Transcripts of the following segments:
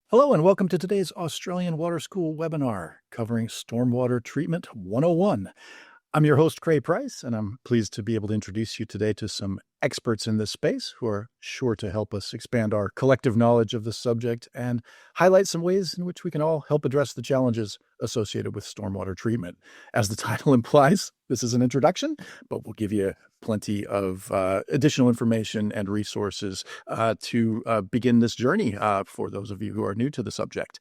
Hello and welcome to today's Australian Water School webinar covering Stormwater Treatment 101. I'm your host, Craig Price, and I'm pleased to be able to introduce you today to some experts in this space who are sure to help us expand our collective knowledge of the subject and highlight some ways in which we can all help address the challenges associated with stormwater treatment. As the title implies, this is an introduction, but we'll give you plenty of additional information and resources to begin this journey for those of you who are new to the subject.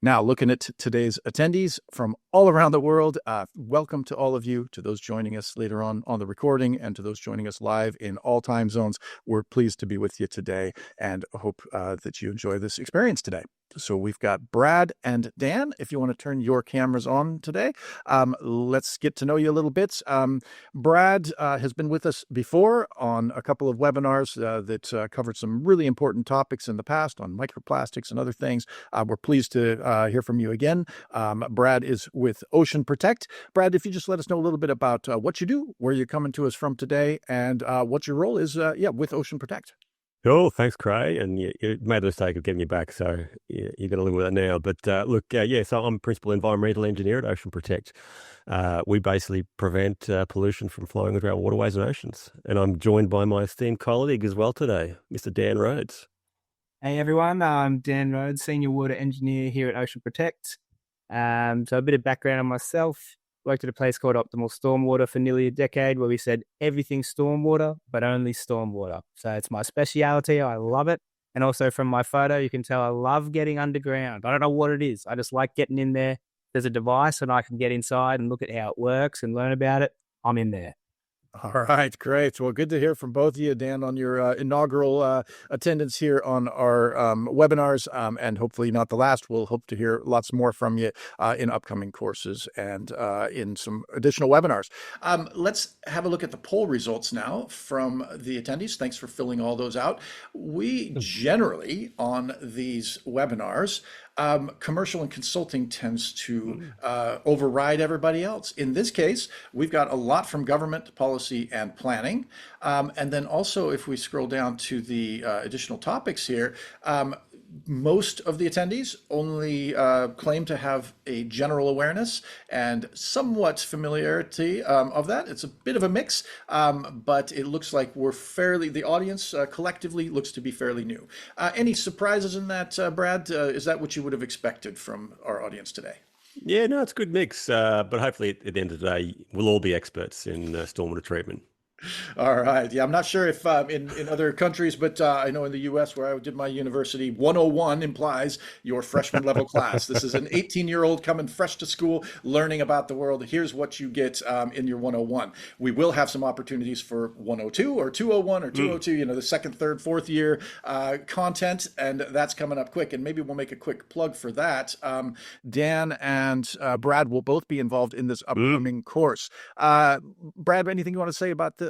Now, looking at today's attendees from all around the world, welcome to all of you, to those joining us later on the recording, and to those joining us live in all time zones. We're pleased to be with you today and hope that you enjoy this experience today. So we've got Brad and Dan. If you want to turn your cameras on today, let's get to know you a little bit. Brad has been with us before on a couple of webinars that covered some really important topics in the past on microplastics and other things. We're pleased to hear from you again. Brad is with Ocean Protect. Brad, if you just let us know a little bit about what you do, where you're coming to us from today, and what your role is with Ocean Protect. Cool, thanks, Craig. And you made the mistake of getting me back, so you got to live with it now. But so I'm Principal Environmental Engineer at Ocean Protect. We basically prevent pollution from flowing into our waterways and oceans. And I'm joined by my esteemed colleague as well today, Mr. Dan Rhodes. Hey everyone, I'm Dan Rhodes, Senior Water Engineer here at Ocean Protect. So a bit of background on myself. Worked at a place called Optimal Stormwater for nearly a decade where we said everything stormwater, but only stormwater. So it's my speciality. I love it. And also from my photo, you can tell I love getting underground. I don't know what it is. I just like getting in there. There's a device and I can get inside and look at how it works and learn about it. I'm in there. All right, great. Well, good to hear from both of you, Dan, on your inaugural attendance here on our webinars, and hopefully not the last. We'll hope to hear lots more from you in upcoming courses and in some additional webinars. Let's have a look at the poll results now from the attendees. Thanks for filling all those out. We generally, on these webinars, commercial and consulting tends to override everybody else. In this case, we've got a lot from government policy and planning. And then also, if we scroll down to the additional topics here, most of the attendees only claim to have a general awareness and somewhat familiarity of that. It's a bit of a mix, but it looks like the audience collectively looks to be fairly new. Any surprises in that, Brad? Is that what you would have expected from our audience today? Yeah, no, it's a good mix. But hopefully at the end of the day, we'll all be experts in stormwater treatment. All right. Yeah, I'm not sure if in other countries, but I know in the US where I did my university, 101 implies your freshman level class. This is an 18-year-old coming fresh to school, learning about the world. Here's what you get in your 101. We will have some opportunities for 102 or 201 or 202, the second, third, fourth year content, and that's coming up quick. And maybe we'll make a quick plug for that. Dan and Brad will both be involved in this upcoming course. Brad, anything you want to say about this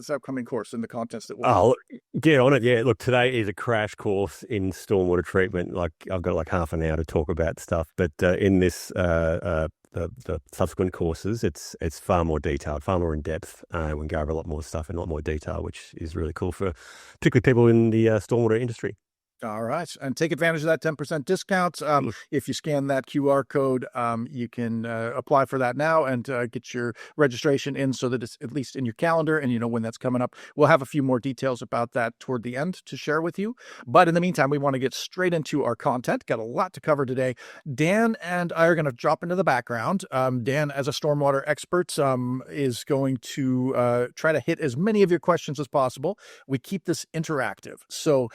upcoming course and the contents that we'll get on it. Yeah, look, today is a crash course in stormwater treatment. Like I've got like half an hour to talk about stuff, but in this the subsequent courses, it's far more detailed, far more in depth. We can go over a lot more stuff in a lot more detail, which is really cool for particularly people in the stormwater industry. All right. And take advantage of that 10% discount. If you scan that QR code, you can apply for that now and get your registration in so that it's at least in your calendar and you know when that's coming up. We'll have a few more details about that toward the end to share with you. But in the meantime, we want to get straight into our content. Got a lot to cover today. Dan and I are going to drop into the background. Dan, as a stormwater expert, is going to try to hit as many of your questions as possible. We keep this interactive. So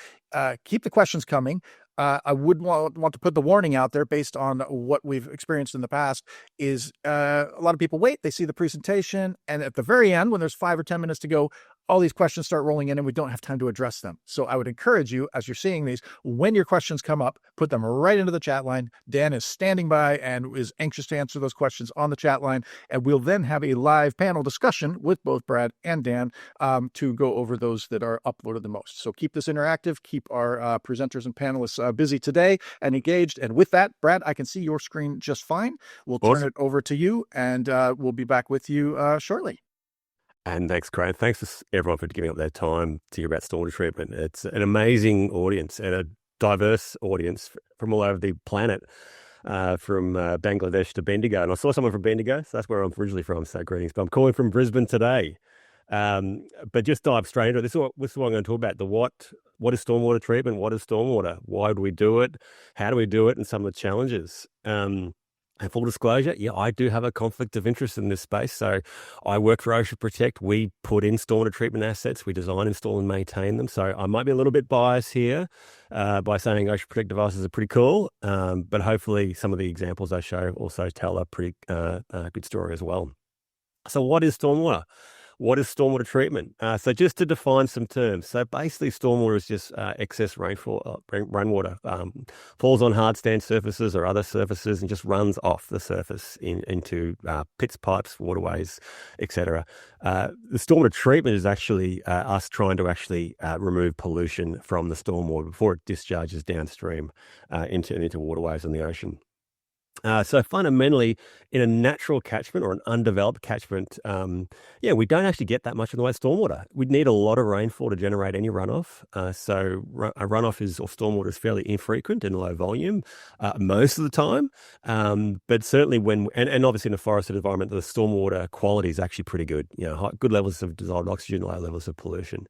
keep the questions coming. I would want to put the warning out there based on what we've experienced in the past is a lot of people wait, they see the presentation, and at the very end, when there's 5 or 10 minutes to go, all these questions start rolling in and we don't have time to address them. So I would encourage you, as you're seeing these, when your questions come up, put them right into the chat line. Dan is standing by and is anxious to answer those questions on the chat line. And we'll then have a live panel discussion with both Brad and Dan to go over those that are uploaded the most. So keep this interactive, keep our presenters and panelists busy today and engaged. And with that, Brad, I can see your screen just fine. We'll turn it over to you and we'll be back with you shortly. And thanks, Craig. Thanks to everyone for giving up their time to hear about stormwater treatment. It's an amazing audience and diverse audience from all over the planet, from Bangladesh to Bendigo. And I saw someone from Bendigo, so that's where I'm originally from, so greetings. But I'm calling from Brisbane today. But just dive straight into it. This is what I'm going to talk about. What is stormwater treatment? What is stormwater? Why do we do it? How do we do it? And some of the challenges. And full disclosure, yeah, I do have a conflict of interest in this space. So I work for Ocean Protect. We put in stormwater treatment assets. We design, install, and maintain them. So I might be a little bit biased here by saying Ocean Protect devices are pretty cool. But hopefully some of the examples I show also tell a pretty good story as well. So what is stormwater? What is stormwater treatment? So just to define some terms. So basically stormwater is just excess rainfall, rainwater, falls on hard stand surfaces or other surfaces and just runs off the surface into pits, pipes, waterways, etc. The stormwater treatment is actually us trying to actually remove pollution from the stormwater before it discharges downstream into waterways in the ocean. So fundamentally, in a natural catchment or an undeveloped catchment, we don't actually get that much in the way of stormwater. We'd need a lot of rainfall to generate any runoff. So a runoff or stormwater is fairly infrequent and low volume most of the time. But certainly and obviously in a forested environment, the stormwater quality is actually pretty good. Good levels of dissolved oxygen, low levels of pollution.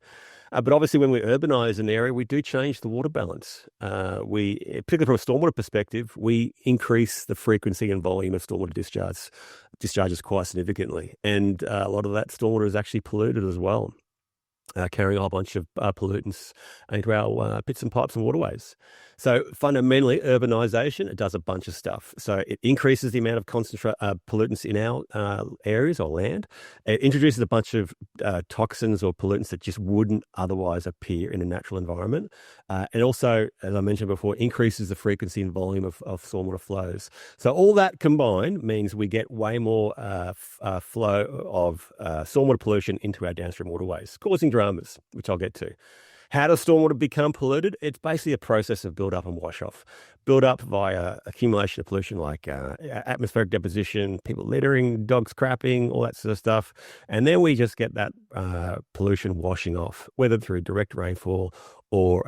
But obviously, when we urbanize an area, we do change the water balance. Particularly from a stormwater perspective, we increase the frequency and volume of stormwater discharges quite significantly. And a lot of that stormwater is actually polluted as well, carrying a whole bunch of pollutants into our pits and pipes and waterways. So fundamentally, urbanisation, it does a bunch of stuff. So it increases the amount of pollutants in our areas or land. It introduces a bunch of toxins or pollutants that just wouldn't otherwise appear in a natural environment. And also, as I mentioned before, increases the frequency and volume of stormwater flows. So all that combined means we get way more flow of stormwater pollution into our downstream waterways, causing dramas, which I'll get to. How does stormwater become polluted? It's basically a process of build-up and wash-off. Build-up via accumulation of pollution like atmospheric deposition, people littering, dogs crapping, all that sort of stuff. And then we just get that pollution washing off, whether through direct rainfall or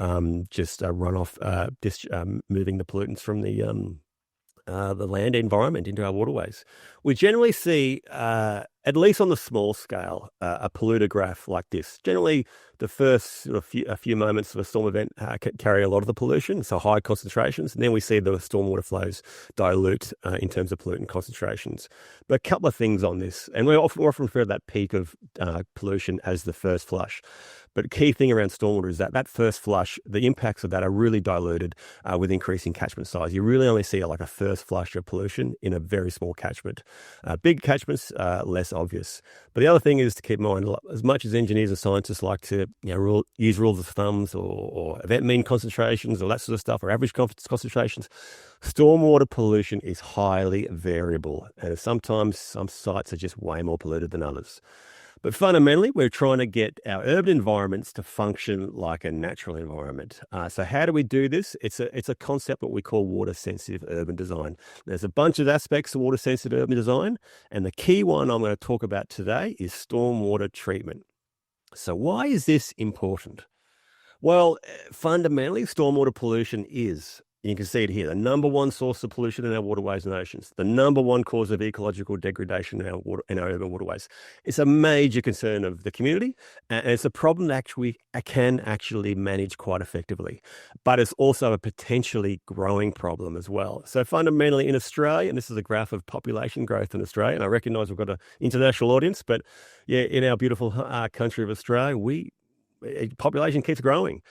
just runoff, moving the pollutants from the land environment into our waterways. We generally see, at least on the small scale, a polluter graph like this. Generally, the first a few moments of a storm event carry a lot of the pollution, so high concentrations, and then we see the stormwater flows dilute in terms of pollutant concentrations. But a couple of things on this, and we often refer to that peak of pollution as the first flush. But a key thing around stormwater is that first flush, the impacts of that are really diluted with increasing catchment size. You really only see a first flush of pollution in a very small catchment. Big catchments, less obvious. But the other thing is to keep in mind, as much as engineers and scientists like to use rules of thumbs or event mean concentrations or that sort of stuff, or average concentrations, stormwater pollution is highly variable. And sometimes some sites are just way more polluted than others. But fundamentally, we're trying to get our urban environments to function like a natural environment. So how do we do this? It's a concept what we call water-sensitive urban design. There's a bunch of aspects to water-sensitive urban design, and the key one I'm going to talk about today is stormwater treatment. So why is this important? Well, fundamentally, stormwater pollution is, you can see it here, the number one source of pollution in our waterways and oceans, the number one cause of ecological degradation in our urban waterways. It's a major concern of the community, and it's a problem that we can actually manage quite effectively. But it's also a potentially growing problem as well. So fundamentally in Australia, and this is a graph of population growth in Australia, and I recognise we've got an international audience, but yeah, in our beautiful country of Australia, population keeps growing.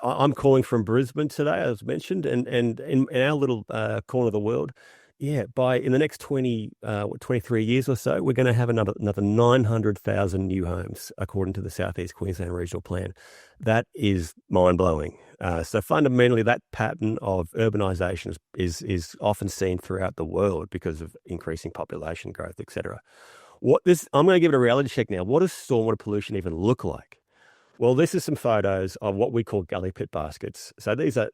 I'm calling from Brisbane today, as mentioned, and in our little corner of the world, in the next 23 years or so, we're going to have another 900,000 new homes, according to the Southeast Queensland Regional Plan. That is mind-blowing. So fundamentally, that pattern of urbanisation is often seen throughout the world because of increasing population growth, etc. I'm going to give it a reality check now. What does stormwater pollution even look like? Well, this is some photos of what we call gully pit baskets. So these are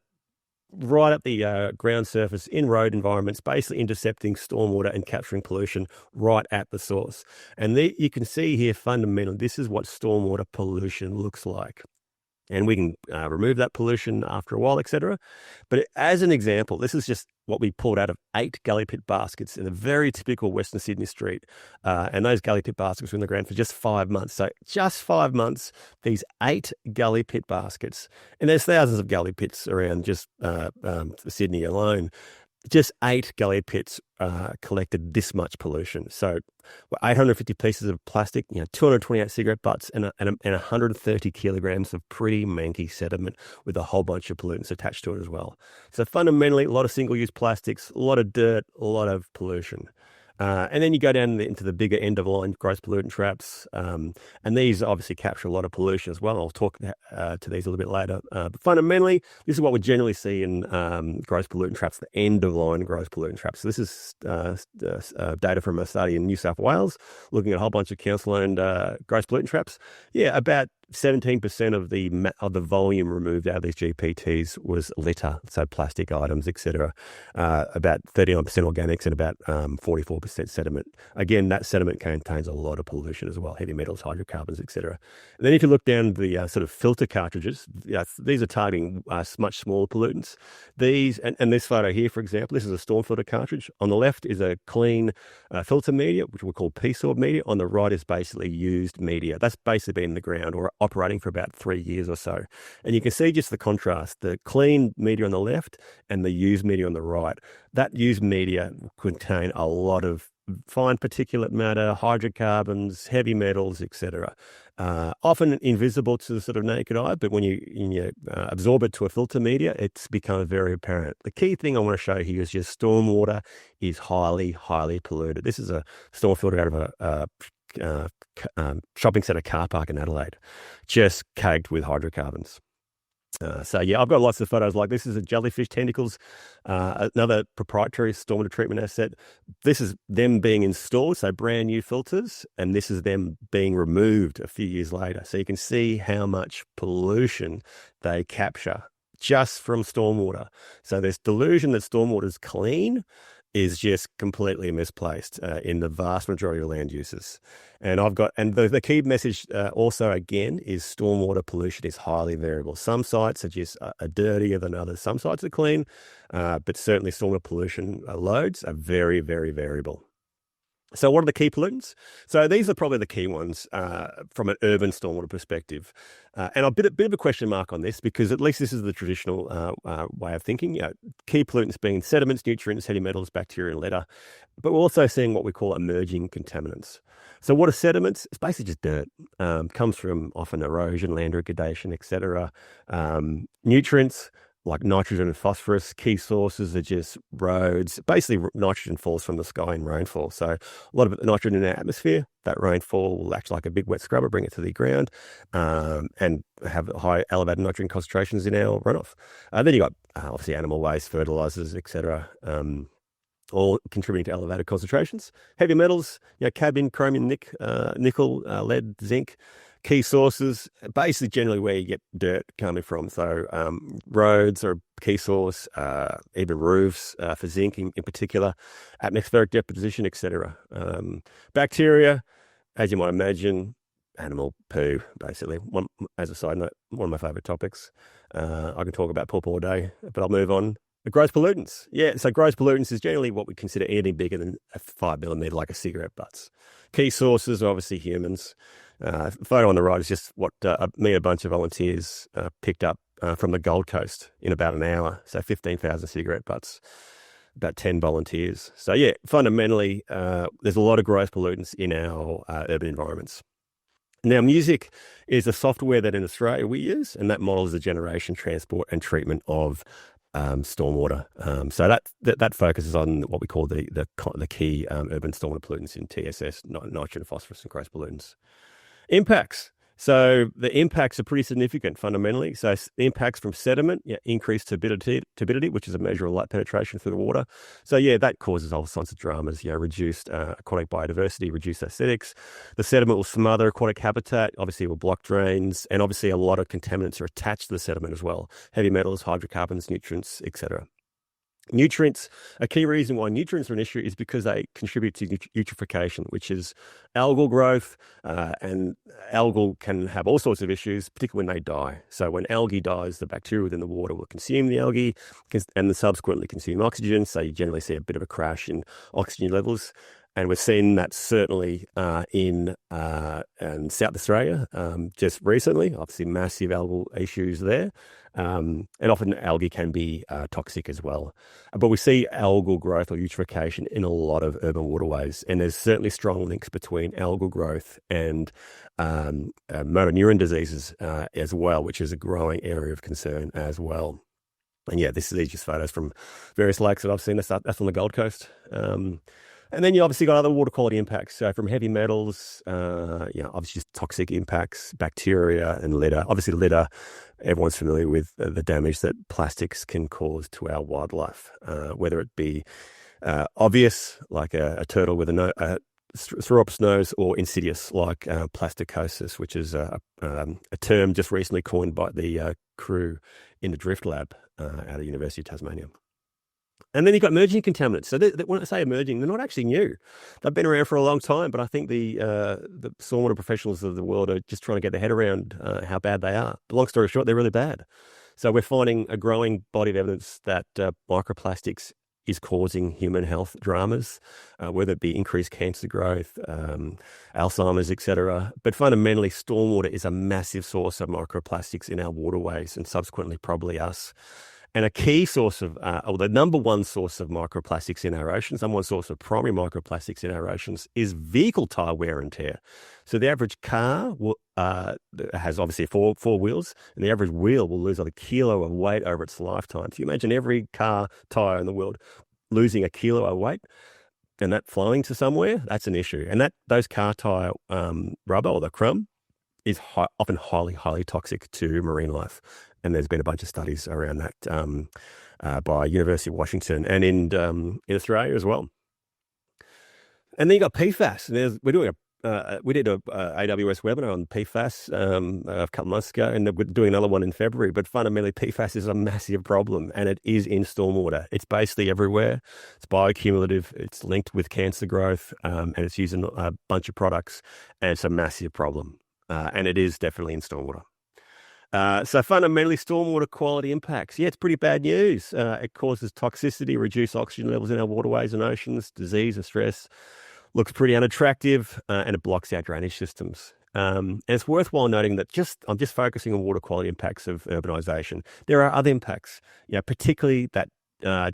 right at the ground surface in road environments, basically intercepting stormwater and capturing pollution right at the source. And you can see here, fundamentally, this is what stormwater pollution looks like. And we can remove that pollution after a while, etc. But as an example, this is just what we pulled out of 8 gully pit baskets in a very typical Western Sydney street. And those gully pit baskets were in the ground for just 5 months. So just 5 months, these 8 gully pit baskets, and there's thousands of gully pits around just Sydney alone. Just 8 gully pits collected this much pollution. So 850 pieces of plastic, 228 cigarette butts, and 130 kilograms of pretty manky sediment with a whole bunch of pollutants attached to it as well. So fundamentally, a lot of single-use plastics, a lot of dirt, a lot of pollution. And then you go down into the bigger end-of-line gross pollutant traps, and these obviously capture a lot of pollution as well. I'll talk to these a little bit later. But fundamentally, this is what we generally see in gross pollutant traps, the end-of-line gross pollutant traps. So this is data from a study in New South Wales, looking at a whole bunch of council-owned gross pollutant traps. Yeah, about 17% of the volume removed out of these GPTs was litter, so plastic items, etc. About 39% organics and about 44% sediment. Again, that sediment contains a lot of pollution as well, heavy metals, hydrocarbons, etc. And then if you look down the sort of filter cartridges, these are targeting much smaller pollutants. These and this photo here, for example, this is a storm filter cartridge. On the left is a clean filter media, which we call P-sorb media. On the right is basically used media. That's basically been in the ground or operating for about 3 years or so. And you can see just the contrast, the clean media on the left and the used media on the right. That used media contain a lot of fine particulate matter, hydrocarbons, heavy metals, etc. Often invisible to the sort of naked eye, but when you absorb it to a filter media, it's become very apparent. The key thing I want to show here is just stormwater is highly, highly polluted. This is a storm filter out of a shopping centre car park in Adelaide, just caked with hydrocarbons. So yeah, I've got lots of photos like this. This is a jellyfish tentacles, another proprietary stormwater treatment asset. This is them being installed, so brand new filters, and this is them being removed a few years later. So you can see how much pollution they capture just from stormwater. So this delusion that stormwater is clean is just completely misplaced in the vast majority of land uses. And the key message also again is stormwater pollution is highly variable. Some sites are just are dirtier than others. Some sites are clean, but certainly stormwater pollution loads are very, very variable. So what are the key pollutants? So these are probably the key ones from an urban stormwater perspective. And a bit of a question mark on this, because at least this is the traditional way of thinking. Key pollutants being sediments, nutrients, heavy metals, bacteria, and lead. But we're also seeing what we call emerging contaminants. So what are sediments? It's basically just dirt. Comes from often erosion, land degradation, etc. Nutrients, like nitrogen and phosphorus. Key sources are just roads. Basically, nitrogen falls from the sky in rainfall. So a lot of nitrogen in our atmosphere, that rainfall will act like a big wet scrubber, bring it to the ground, and have high elevated nitrogen concentrations in our runoff. Then you got obviously animal waste, fertilizers, etc. All contributing to elevated concentrations. Heavy metals, cadmium, chromium, nickel, lead, zinc. Key sources, basically generally where you get dirt coming from. So roads are a key source, even roofs for zinc in particular, atmospheric deposition, etc. Bacteria, as you might imagine, animal poo, basically. As a side note, one of my favourite topics. I can talk about poop all day, but I'll move on. The gross pollutants. Yeah, so gross pollutants is generally what we consider anything bigger than a 5 millimetre, like a cigarette butts. Key sources are obviously humans. The photo on the right is just what me and a bunch of volunteers picked up from the Gold Coast in about an hour. So 15,000 cigarette butts, about 10 volunteers. So yeah, fundamentally, there's a lot of gross pollutants in our urban environments. Now, music is a software that in Australia we use, and that models the generation, transport, and treatment of stormwater. So that focuses on what we call the key urban stormwater pollutants in TSS, nitrogen, phosphorus, and gross pollutants. Impacts. So the impacts are pretty significant fundamentally. So the impacts from sediment, increased turbidity, which is a measure of light penetration through the water. So that causes all sorts of dramas, reduced aquatic biodiversity, reduced aesthetics. The sediment will smother aquatic habitat, obviously it will block drains, and obviously a lot of contaminants are attached to the sediment as well. Heavy metals, hydrocarbons, nutrients, etc. Nutrients, a key reason why nutrients are an issue is because they contribute to eutrophication, which is algal growth, and algal can have all sorts of issues, particularly when they die. So when algae dies, the bacteria within the water will consume the algae and then subsequently consume oxygen. So you generally see a bit of a crash in oxygen levels. And we're seeing that certainly in South Australia just recently. Obviously, massive algal issues there. And often algae can be toxic as well. But we see algal growth or eutrophication in a lot of urban waterways. And there's certainly strong links between algal growth and motor neuron diseases as well, which is a growing area of concern as well. And yeah, these are just photos from various lakes that I've seen. That's on the Gold Coast. And then you obviously got other water quality impacts. So from heavy metals, obviously just toxic impacts, bacteria and litter. Obviously litter, everyone's familiar with the damage that plastics can cause to our wildlife, whether it be obvious, like a turtle with a Theropus nose, or insidious, like plasticosis, which is a term just recently coined by the crew in the Drift Lab out of the University of Tasmania. And then you've got emerging contaminants. So when I say emerging, they're not actually new. They've been around for a long time, but I think the stormwater professionals of the world are just trying to get their head around how bad they are. But long story short, they're really bad. So we're finding a growing body of evidence that microplastics is causing human health dramas, whether it be increased cancer growth, Alzheimer's, etc. But fundamentally, stormwater is a massive source of microplastics in our waterways and subsequently probably us. And a key source of, or the number one source of microplastics in our oceans, number one source of primary microplastics in our oceans is vehicle tire wear and tear. So the average car has obviously four wheels, and the average wheel will lose like a kilo of weight over its lifetime. So you imagine every car tire in the world losing a kilo of weight and that flowing to somewhere, that's an issue. And those car tire rubber or the crumb is often highly, highly toxic to marine life. And there's been a bunch of studies around that by University of Washington and in Australia as well. And then you got PFAS. And we did a AWS webinar on PFAS a couple of months ago, and we're doing another one in February. But fundamentally, PFAS is a massive problem, and it is in stormwater. It's basically everywhere. It's bioaccumulative. It's linked with cancer growth, and it's used in a bunch of products, and it's a massive problem. And it is definitely in stormwater. So fundamentally, stormwater quality impacts. Yeah, it's pretty bad news. It causes toxicity, reduced oxygen levels in our waterways and oceans, disease and stress. Looks pretty unattractive, and it blocks our drainage systems. And it's worthwhile noting that I'm just focusing on water quality impacts of urbanisation. There are other impacts, particularly that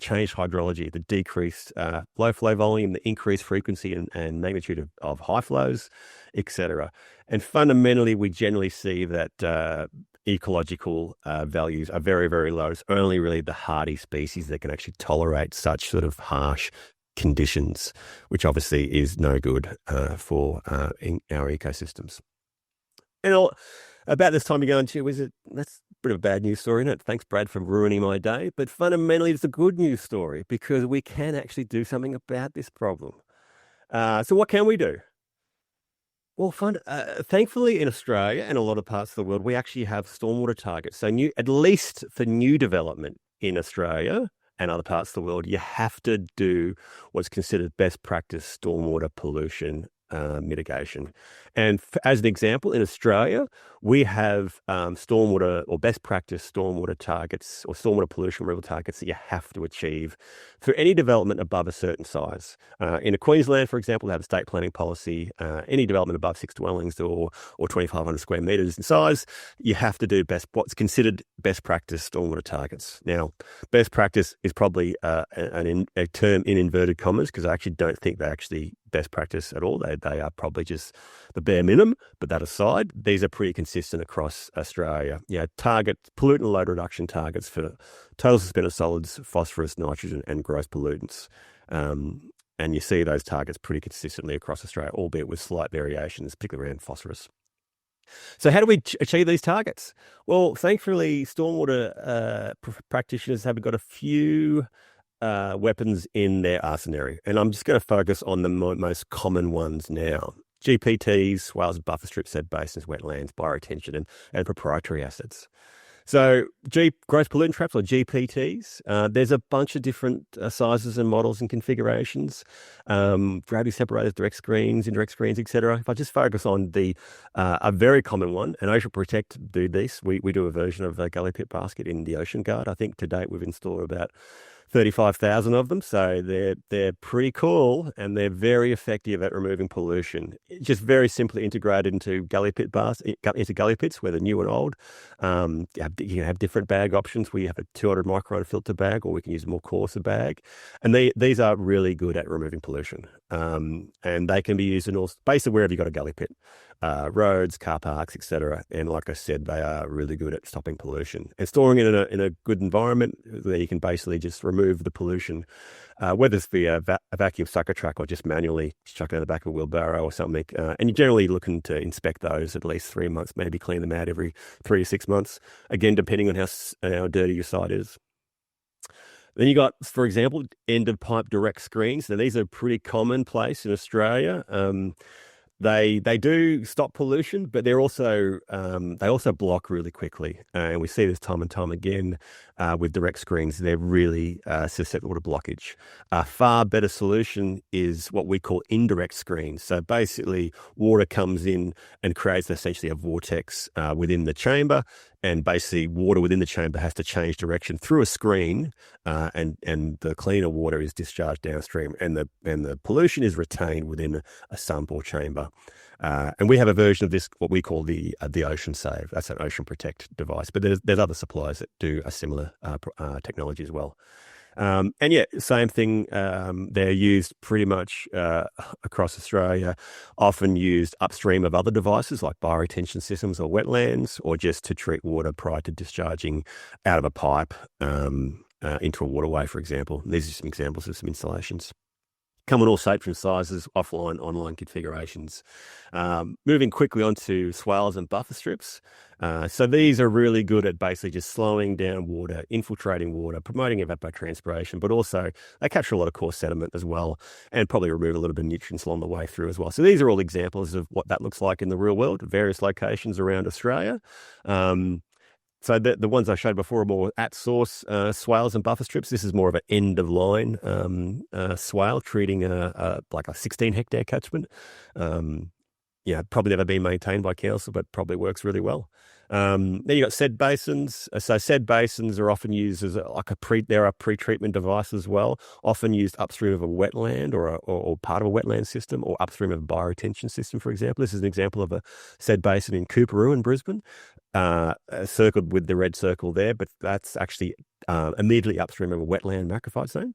changed hydrology, the decreased low flow volume, the increased frequency and magnitude of high flows, etc. And fundamentally, we generally see that ecological values are very, very low. It's only really the hardy species that can actually tolerate such sort of harsh conditions, which obviously is no good for our ecosystems. And about this time you're going to, that's a bit of a bad news story, isn't it? Thanks, Brad, for ruining my day. But fundamentally, it's a good news story because we can actually do something about this problem. So what can we do? Well, thankfully in Australia and a lot of parts of the world, we actually have stormwater targets. So at least for new development in Australia and other parts of the world, you have to do what's considered best practice stormwater pollution mitigation. And as an example, in Australia, we have stormwater or best practice stormwater targets or stormwater pollution removal targets that you have to achieve for any development above a certain size. In Queensland, for example, they have a state planning policy. Any development above 6 dwellings or 2,500 square metres in size, you have to do what's considered best practice stormwater targets. Now, best practice is probably a term in inverted commas because I actually don't think they're actually best practice at all. They are probably just the bare minimum, but that aside, these are pretty consistent across Australia. Pollutant load reduction targets for total suspended solids, phosphorus, nitrogen, and gross pollutants. And you see those targets pretty consistently across Australia, albeit with slight variations, particularly around phosphorus. So how do we achieve these targets? Well, thankfully, stormwater practitioners have got a few weapons in their arsenal. And I'm just going to focus on the most common ones now. GPTs, Swales, buffer strips, basins, wetlands, bioretention, and proprietary assets. So gross pollutant traps, or GPTs, there's a bunch of different sizes and models and configurations, gravity separators, direct screens, indirect screens, etc. If I just focus on a very common one, and Ocean Protect do this, we do a version of a gully pit basket in the Ocean Guard. I think to date we've installed about 35,000 of them, so they're pretty cool, and they're very effective at removing pollution. Just very simply integrated into gully pits, whether new and old. You can have different bag options. We have a 200 micron filter bag, or we can use a more coarser bag, and these are really good at removing pollution. And they can be used in basically wherever you've got a gully pit, roads, car parks, etc. And like I said, they are really good at stopping pollution and storing it in a good environment where you can basically just remove the pollution, whether it's via a vacuum sucker truck or just manually chuck it in the back of a wheelbarrow or something. And you're generally looking to inspect those at least 3 months, maybe clean them out every 3 to 6 months, again, depending on how dirty your site is. Then you got, for example, end of pipe direct screens. Now, these are pretty commonplace in Australia. They do stop pollution, but they also block really quickly, and we see this time and time again with direct screens. They're really susceptible to blockage. A far better solution is what we call indirect screens. So basically, water comes in and creates essentially a vortex within the chamber, and basically water within the chamber has to change direction through a screen, and the cleaner water is discharged downstream, and the pollution is retained within a sump or chamber. And we have a version of this, what we call the Ocean Save. That's an Ocean Protect device, but there's other suppliers that do a similar technology as well. And yeah, same thing. They're used pretty much across Australia, often used upstream of other devices like bioretention systems or wetlands, or just to treat water prior to discharging out of a pipe into a waterway, for example. These are some examples of some installations. Come in all shapes and sizes, offline, online configurations. Moving quickly on to swales and buffer strips. So these are really good at basically just slowing down water, infiltrating water, promoting evapotranspiration, but also they capture a lot of coarse sediment as well, and probably remove a little bit of nutrients along the way through as well. So these are all examples of what that looks like in the real world, various locations around Australia. So the ones I showed before are more at source swales and buffer strips. This is more of an end of line swale, treating like a 16 hectare catchment. Probably never been maintained by council, but probably works really well. Then you got sed basins. So sed basins are often used as they're a pre-treatment device as well, often used upstream of a wetland or part of a wetland system, or upstream of a bioretention system, for example. This is an example of a sed basin in Coorparoo in Brisbane, circled with the red circle there, but that's actually immediately upstream of a wetland macrophyte zone.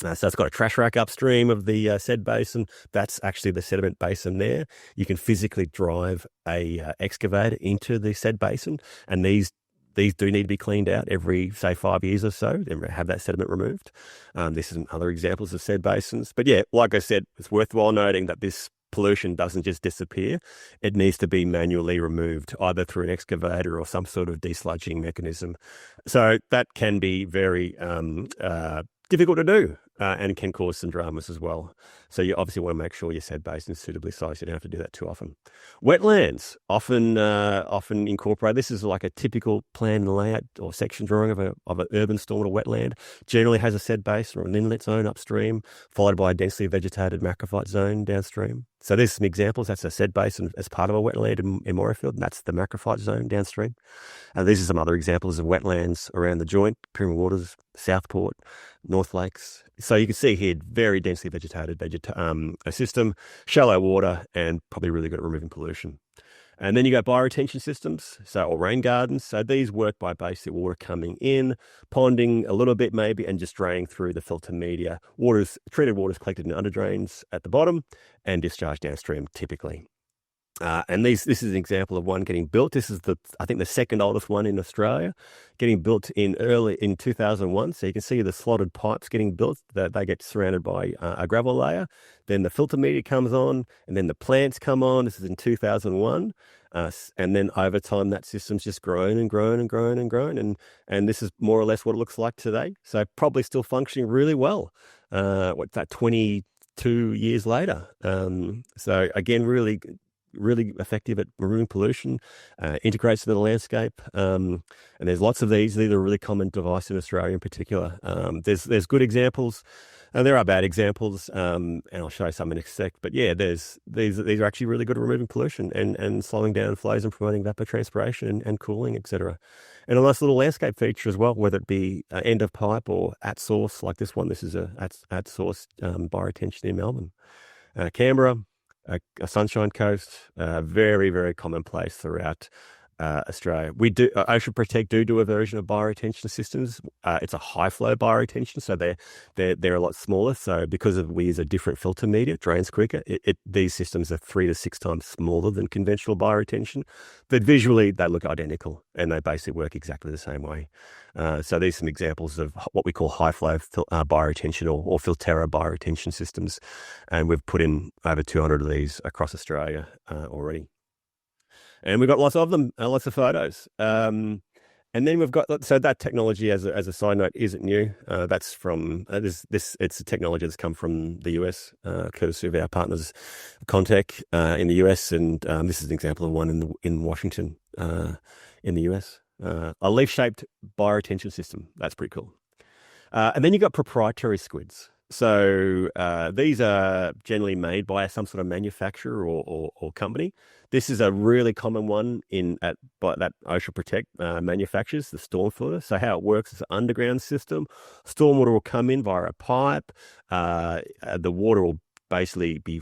So it's got a trash rack upstream of the sed basin. That's actually the sediment basin there. You can physically drive a excavator into the sed basin, and these do need to be cleaned out every, say, 5 years or so, and have that sediment removed. This is other examples of sed basins. But yeah, like I said, it's worthwhile noting that this pollution doesn't just disappear. It needs to be manually removed, either through an excavator or some sort of desludging mechanism. So that can be very difficult to do, and can cause some dramas as well. So you obviously want to make sure your sed basin is suitably sized. You don't have to do that too often. Wetlands often incorporate. This is like a typical plan and layout or section drawing of an urban stormwater wetland. Generally has a sed basin or an inlet zone upstream, followed by a densely vegetated macrophyte zone downstream. So there's some examples. That's a sed basin as part of a wetland in Morayfield, and that's the macrophyte zone downstream. These are some other examples of wetlands around the joint, Pyramid Waters, Southport, North Lakes. So you can see here, very densely vegetated a system, shallow water, and probably really good at removing pollution. And then you got bioretention systems, or rain gardens. So these work by basic water coming in, ponding a little bit maybe, and just draining through the filter media. Treated water is collected in under drains at the bottom and discharged downstream typically. And this is an example of one getting built. This is I think the second oldest one in Australia, getting built in 2001. So you can see the slotted pipes getting built. They get surrounded by a gravel layer. Then the filter media comes on, and then the plants come on. This is in 2001. And then over time, that system's just grown and grown and grown and grown. And this is more or less what it looks like today. So probably still functioning really well. 22 years later. So again, really really effective at removing pollution, integrates into the landscape. And there's lots of these. These are a really common device in Australia in particular. There's good examples. There are bad examples, and I'll show you some in a sec. But yeah, these are actually really good at removing pollution and slowing down flows and promoting evapotranspiration and cooling, etc. And a nice little landscape feature as well, whether it be end of pipe or at source like this one. This is a at source bioretention in Melbourne. Canberra, a Sunshine Coast, very, very commonplace throughout Australia. We do Ocean Protect do a version of bioretention systems. It's a high flow bioretention, so they're a lot smaller. So because we use a different filter media, it drains quicker. These systems are 3 to 6 times smaller than conventional bioretention, but visually they look identical and they basically work exactly the same way. So these are some examples of what we call high flow bioretention or Filterra bioretention systems, and we've put in over 200 of these across Australia already. And we've got lots of them, lots of photos. And then we've got, so that technology, as a side note, isn't new. That's from it's a technology that's come from the US, courtesy of our partners, Contech, in the US, and this is an example of one in Washington, in the US. A leaf-shaped bioretention system. That's pretty cool. And then you've got proprietary squids. So these are generally made by some sort of manufacturer or company. This is a really common one that Ocean Protect manufactures, the Stormwater. So how it works is an underground system. Stormwater will come in via a pipe. The water will basically be,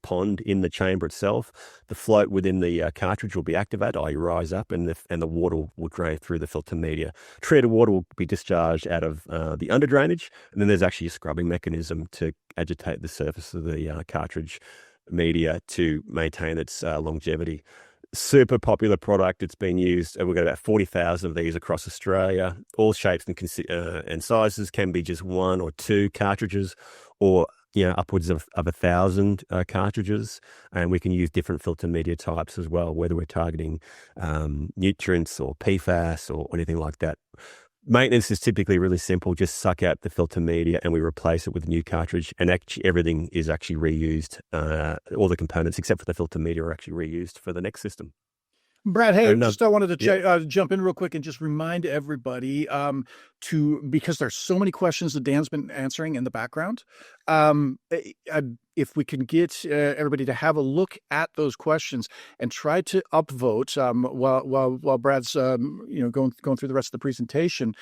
pond in the chamber itself. The float within the cartridge will be activated, i.e. rise up, and the water will drain through the filter media. Treated water will be discharged out of the under drainage, and then there's actually a scrubbing mechanism to agitate the surface of the cartridge media to maintain its longevity. Super popular product. It's been used. We've got about 40,000 of these across Australia. All shapes and sizes. Can be just 1 or 2 cartridges, or upwards of 1,000 cartridges, and we can use different filter media types as well, whether we're targeting nutrients or PFAS or anything like that. Maintenance is typically really simple. Just suck out the filter media and we replace it with a new cartridge, and actually everything is actually reused. All the components except for the filter media are actually reused for the next system. Brad, hey, I wanted to jump in real quick and just remind everybody because there's so many questions that Dan's been answering in the background. If we can get everybody to have a look at those questions and try to upvote while Brad's going through the rest of the presentation.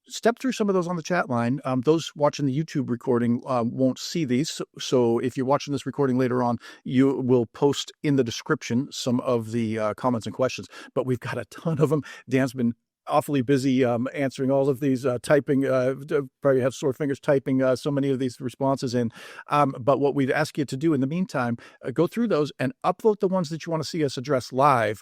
Step through some of those on the chat line. Those watching the YouTube recording won't see these. So if you're watching this recording later on, you will post in the description some of the comments and questions. But we've got a ton of them. Dan's been awfully busy answering all of these, typing, probably have sore fingers typing so many of these responses in. But what we'd ask you to do in the meantime, go through those and upvote the ones that you want to see us address live,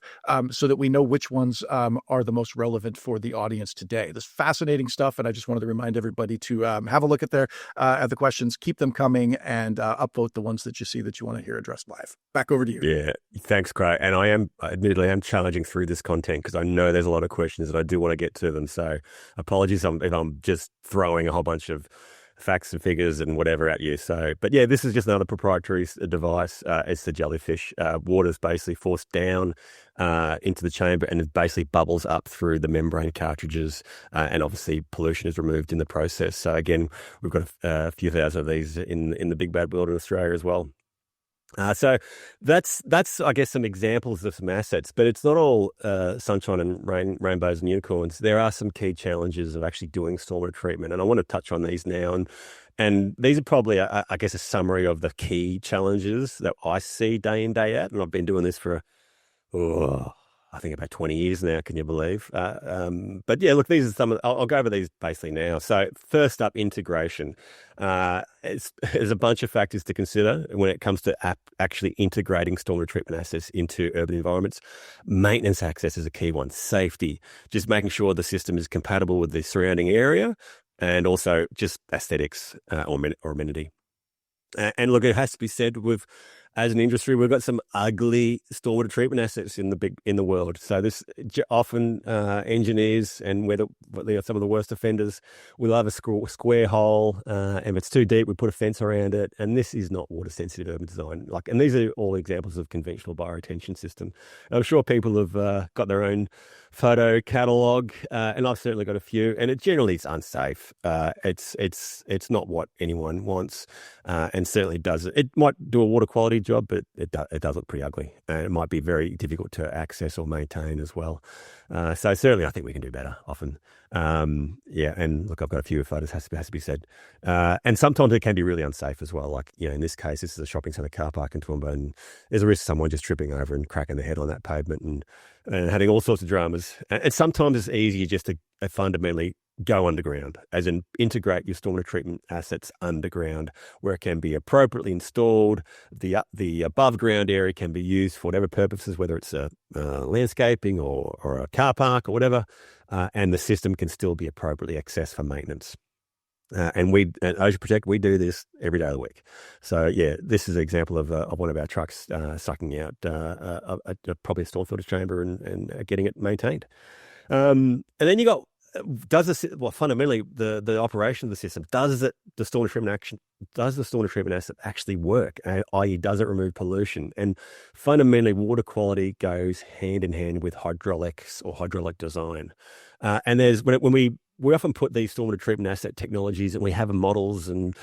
so that we know which ones are the most relevant for the audience today. This fascinating stuff, and I just wanted to remind everybody to have a look at the questions, keep them coming, and upvote the ones that you see that you want to hear addressed live. Back over to you. Yeah, thanks, Craig. And admittedly, I'm challenging through this content because I know there's a lot of questions and I do want to get to them. So apologies if I'm just throwing a whole bunch of facts and figures and whatever at you. So, but yeah, this is just another proprietary device. It's the jellyfish. Water's basically forced down into the chamber, and it basically bubbles up through the membrane cartridges, and obviously pollution is removed in the process. So again, we've got a few thousand of these in the big bad world in Australia as well. So that's I guess some examples of some assets, but it's not all sunshine and rainbows and unicorns. There are some key challenges of actually doing stormwater treatment, and I want to touch on these now. And these are probably, I guess, a summary of the key challenges that I see day in, day out. And I've been doing this for, I think about 20 years now, can you believe? But yeah, look, these are some. I'll go over these basically now. So first up, integration. There's a bunch of factors to consider when it comes to actually integrating stormwater treatment assets into urban environments. Maintenance access is a key one. Safety, just making sure the system is compatible with the surrounding area, and also just aesthetics or amenity. And look, it has to be said, as an industry, we've got some ugly stormwater treatment assets in the world. So this often engineers and some of the worst offenders will have a square hole, and if it's too deep, we put a fence around it. And this is not water sensitive urban design. And these are all examples of conventional bioretention system. I'm sure people have got their own photo catalog, and I've certainly got a few, and it generally is unsafe. It's not what anyone wants, and certainly does it. It might do a water quality job, but it does look pretty ugly, and it might be very difficult to access or maintain as well. So certainly, I think we can do better often. And look, I've got a few photos, has to be said, and sometimes it can be really unsafe as well. Like, in this case, this is a shopping centre car park in Toowoomba, and there's a risk of someone just tripping over and cracking their head on that pavement and having all sorts of dramas. And sometimes it's easier just to fundamentally go underground, as in integrate your stormwater treatment assets underground where it can be appropriately installed. The above ground area can be used for whatever purposes, whether it's landscaping or a car park or whatever, and the system can still be appropriately accessed for maintenance. And we at Ocean Protect, we do this every day of the week. So yeah, this is an example of one of our trucks sucking out probably a storm filter chamber and getting it maintained. And then you got fundamentally the operation of the system. Does the stormwater treatment asset actually work? I.e., does it remove pollution? And fundamentally, water quality goes hand in hand with hydraulics or hydraulic design. And there's when we often put these stormwater treatment asset technologies and we have models and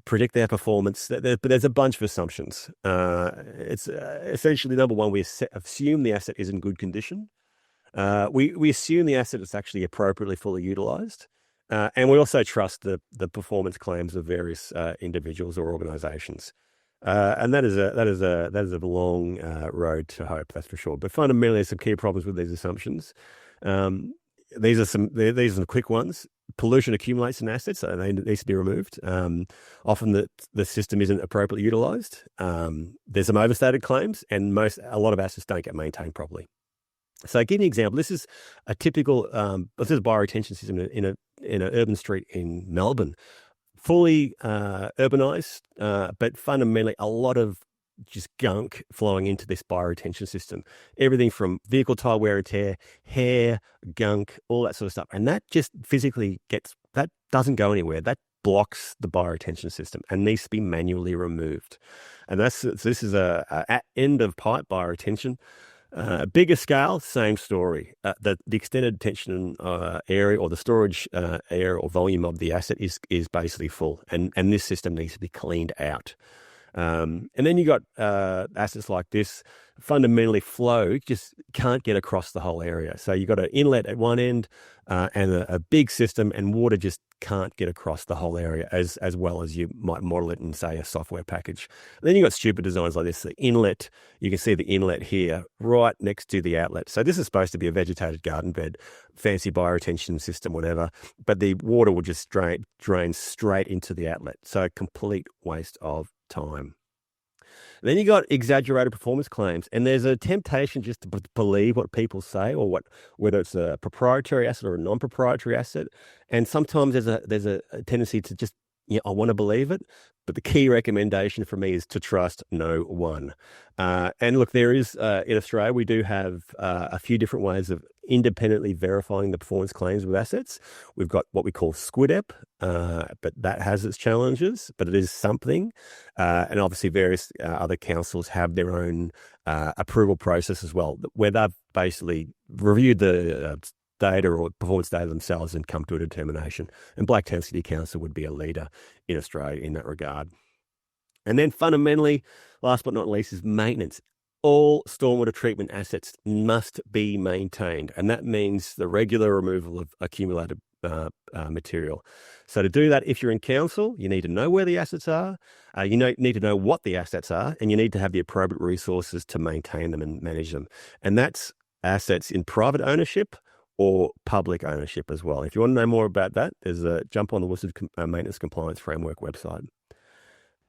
predict their performance, but there's a bunch of assumptions. It's essentially, number one, we assume the asset is in good condition. We assume the asset is actually appropriately fully utilized. And we also trust the performance claims of various individuals or organizations. And that is a long road to hope, that's for sure. But fundamentally, there's some key problems with these assumptions. These are some quick ones. Pollution accumulates in assets, so they need to be removed. Often the system isn't appropriately utilized. There's some overstated claims, and a lot of assets don't get maintained properly. So, give you an example. This is a typical this is a bioretention system in an urban street in Melbourne, fully urbanized, but fundamentally a lot of just gunk flowing into this bioretention system. Everything from vehicle tire wear and tear, hair, gunk, all that sort of stuff. And that just physically that doesn't go anywhere. That blocks the bioretention system and needs to be manually removed. And this is a end of pipe bioretention. Bigger scale, same story. The extended detention area or the storage area or volume of the asset is basically full, and this system needs to be cleaned out. And then you got assets like this, fundamentally flow just can't get across the whole area. So you got an inlet at one end and a big system, and water just can't get across the whole area as well as you might model it in, say, a software package. And then you got stupid designs like this. The inlet, you can see the inlet here right next to the outlet. So this is supposed to be a vegetated garden bed, fancy bioretention system, whatever, but the water will just drain straight into the outlet. So complete waste of time. Then you got exaggerated performance claims, and there's a temptation just to believe what people say, or whether it's a proprietary asset or a non-proprietary asset. And sometimes there's a tendency to just, I want to believe it. But the key recommendation for me is to trust no one. And look, there is in Australia, we do have a few different ways of independently verifying the performance claims of assets. We've got what we call SQUIDEP, but that has its challenges, but it is something. And obviously various other councils have their own approval process as well, where they've basically reviewed the data or performance data themselves and come to a determination. And Blacktown City Council would be a leader in Australia in that regard. And then fundamentally, last but not least, is maintenance. All stormwater treatment assets must be maintained, and that means the regular removal of accumulated material. So to do that, if you're in council, you need to know where the assets are, you need to know what the assets are, and you need to have the appropriate resources to maintain them and manage them. And that's assets in private ownership or public ownership as well. If you want to know more about that, there's a jump on the Worcester Maintenance Compliance Framework website.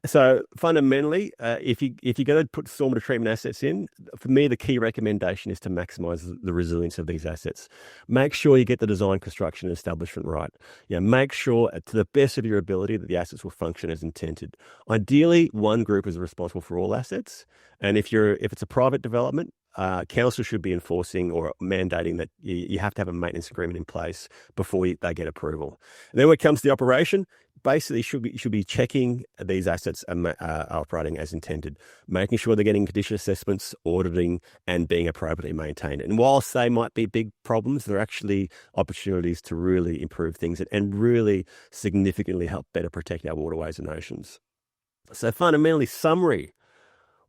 So fundamentally, if you're going to put stormwater treatment assets in, for me, the key recommendation is to maximize the resilience of these assets. Make sure you get the design, construction, and establishment right. Make sure to the best of your ability that the assets will function as intended. Ideally, one group is responsible for all assets, and if it's a private development, council should be enforcing or mandating that you have to have a maintenance agreement in place before they get approval. And then when it comes to the operation, basically should be checking these assets are operating as intended, making sure they're getting condition assessments, auditing, and being appropriately maintained. And whilst they might be big problems, they're actually opportunities to really improve things and really significantly help better protect our waterways and oceans. So fundamentally, summary.